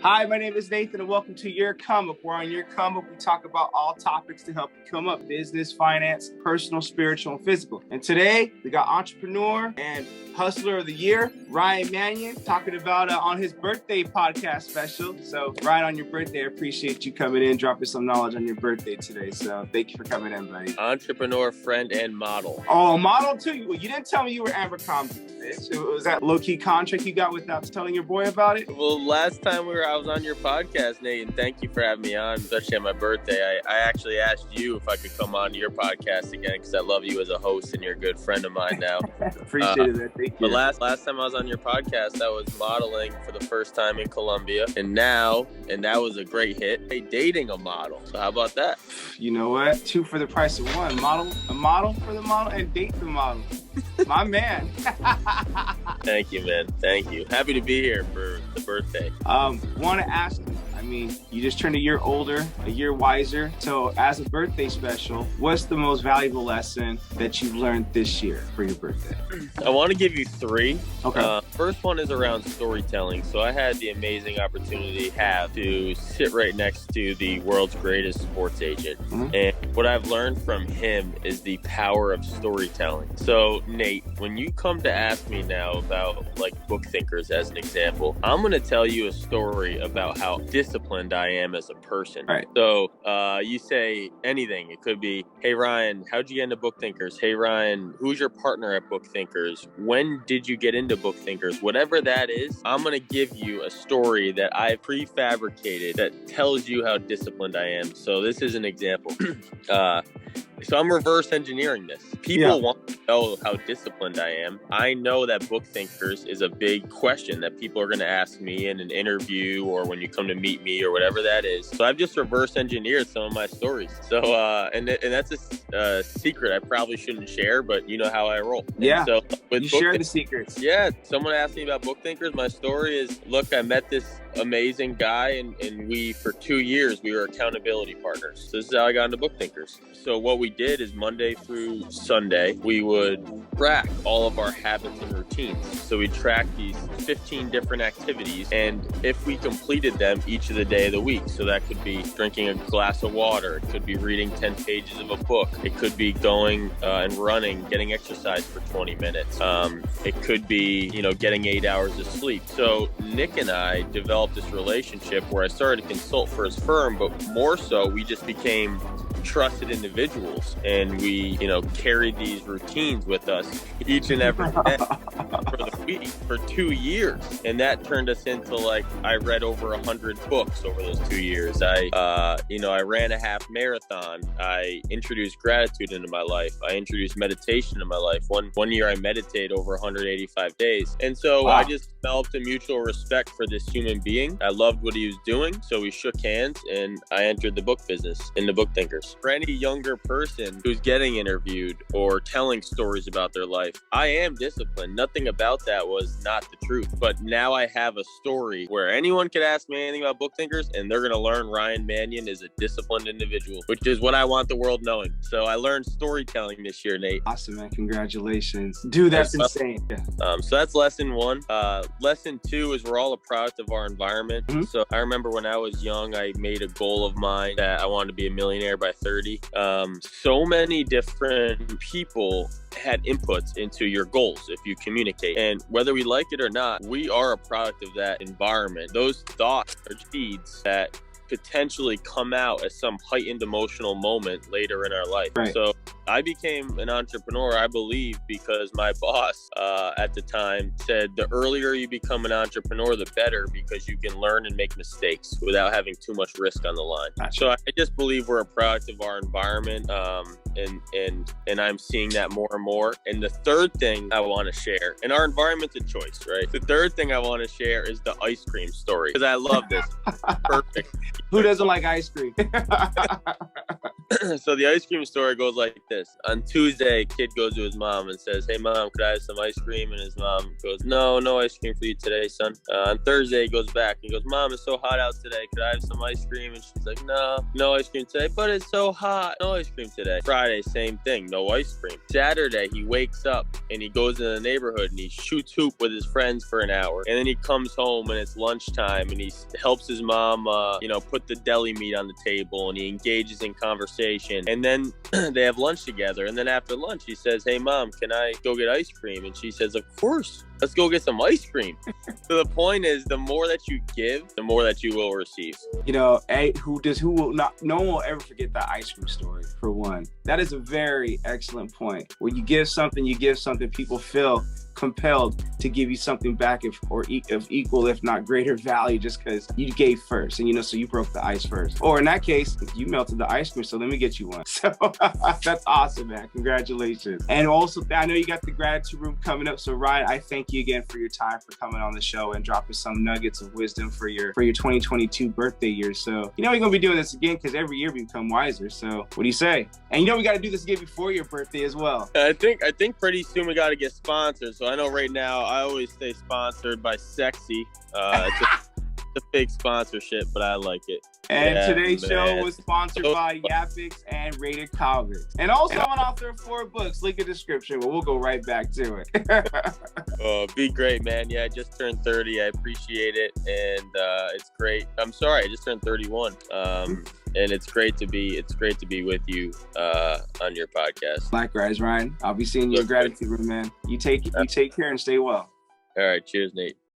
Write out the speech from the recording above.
Hi, my name is Nathan, and welcome to Your Come Up, where on Your Come Up, we talk about all topics to help you come up: business, finance, personal, spiritual, and physical. And today, we got entrepreneur and hustler of the year, Ryan Mannion, talking about on his birthday podcast special. So, Ryan, on your birthday, I appreciate you coming in, dropping some knowledge on your birthday today. So, thank you for coming in, buddy. Entrepreneur, friend, and model. Oh, model too? Well, you didn't tell me you were Abercrombie. Was that low-key contract you got without telling your boy about it? Well, last time I was on your podcast, Nate, and thank you for having me on, especially on my birthday. I actually asked you if I could come on to your podcast again because I love you as a host and you're a good friend of mine now. Appreciate it. Thank you. But last time I was on your podcast, I was modeling for the first time in Colombia, and that was a great hit. Hey, dating a model. So how about that? You know what? Two for the price of one. A model for the model and date the model. My man. Thank you, man. Thank you. Happy to be here for the birthday. Want to ask you, you just turned a year older, a year wiser. So as a birthday special, what's the most valuable lesson that you've learned this year for your birthday? I want to give you three. Okay. First one is around storytelling. So I had the amazing opportunity to sit right next to the world's greatest sports agent. Mm-hmm. And what I've learned from him is the power of storytelling. So Nate, when you come to ask me now about like book thinkers as an example, I'm going to tell you a story about how disciplined I am as a person. Right. So you say anything. It could be, hey Ryan, how'd you get into book thinkers? Hey Ryan, who's your partner at book thinkers? When did you get into book thinkers? Whatever that is, I'm going to give you a story that I've prefabricated that tells you how disciplined I am. So this is an example. So I'm reverse engineering this. People want to know how disciplined I am. I know that book thinkers is a big question that people are going to ask me in an interview or when you come to meet me or whatever that is. So I've just reverse engineered some of my stories. So, and that's a secret I probably shouldn't share, but you know how I roll. Yeah. And so with you share the secrets. Yeah. Someone asked me about book thinkers. My story is, look, I met this amazing guy and we, for 2 years, we were accountability partners. So this is how I got into book thinkers. So what we did is Monday through Sunday, we would track all of our habits and routines. So we tracked these 15 different activities, and if we completed them each of the day of the week, so that could be drinking a glass of water, it could be reading 10 pages of a book, it could be going and running, getting exercise for 20 minutes. It could be, getting 8 hours of sleep. So Nick and I developed this relationship where I started to consult for his firm, but more so we just became trusted individuals, and we carried these routines with us each and every day for the week for 2 years, and that turned us into I read over 100 books over those 2 years. I ran a half marathon. I introduced gratitude into my life. I introduced meditation in my life. One year I meditated over 185 days, and so wow. I just developed a mutual respect for this human being. I loved what he was doing, so we shook hands, and I entered the book business in the book thinkers. For any younger person who's getting interviewed or telling stories about their life, I am disciplined. Nothing about that was not the truth. But now I have a story where anyone could ask me anything about book thinkers and they're going to learn Ryan Mannion is a disciplined individual, which is what I want the world knowing. So I learned storytelling this year, Nate. Awesome, man. Congratulations. Dude, that's insane. Yeah. So that's lesson one. Lesson two is we're all a product of our environment. Mm-hmm. So I remember when I was young, I made a goal of mine that I wanted to be a millionaire by 30. So many different people had inputs into your goals if you communicate, and whether we like it or not, we are a product of that environment. Those thoughts are seeds that potentially come out as some heightened emotional moment later in our life. Right. So I became an entrepreneur, I believe, because my boss at the time said the earlier you become an entrepreneur, the better, because you can learn and make mistakes without having too much risk on the line. Gotcha. So I just believe we're a product of our environment, and I'm seeing that more and more. And the third thing I want to share, and our environment's a choice, right? The third thing I want to share is the ice cream story, because I love this. Perfect. Who doesn't like ice cream? So the ice cream story goes like this. On Tuesday, kid goes to his mom and says, "Hey mom, could I have some ice cream?" And his mom goes, No ice cream for you today, son. On Thursday, he goes back and he goes, "Mom, it's so hot out today. Could I have some ice cream?" And she's like, No ice cream today. "But it's so hot. No ice cream today." Friday, same thing. No ice cream. Saturday, he wakes up and he goes in the neighborhood and he shoots hoop with his friends for an hour. And then he comes home and it's lunchtime and he helps his mom, put the deli meat on the table, and he engages in conversation. And then they have lunch together. And then after lunch, he says, "Hey mom, can I go get ice cream?" And she says, "Of course. Let's go get some ice cream." So the point is, the more that you give, the more that you will receive. No one will ever forget that ice cream story, for one. That is a very excellent point. When you give something, people feel compelled to give you something back of equal, if not greater value, just because you gave first. And so you broke the ice first. Or in that case, you melted the ice cream, so let me get you one. So that's awesome, man. Congratulations. And also, I know you got the gratitude room coming up. So Ryan, I thank you again for your time, for coming on the show and dropping some nuggets of wisdom for your 2022 birthday year. So we're gonna be doing this again, because every year we become wiser. So what do you say? And we got to do this again before your birthday as well. I think pretty soon we got to get sponsored. So I know right now I always stay sponsored by Sexy. It's a fake sponsorship, but I like it. And today's show was sponsored by Yapix and Rated Comics. And also, I'm an author of 4 books. Link in the description, but we'll go right back to it. Be great, man. Yeah, I just turned 30. I appreciate it, and it's great. I'm sorry, I just turned 31. And it's great to be with you on your podcast. Likewise, Ryan. I'll be seeing you in gratitude room, man. You take care and stay well. All right, cheers, Nate.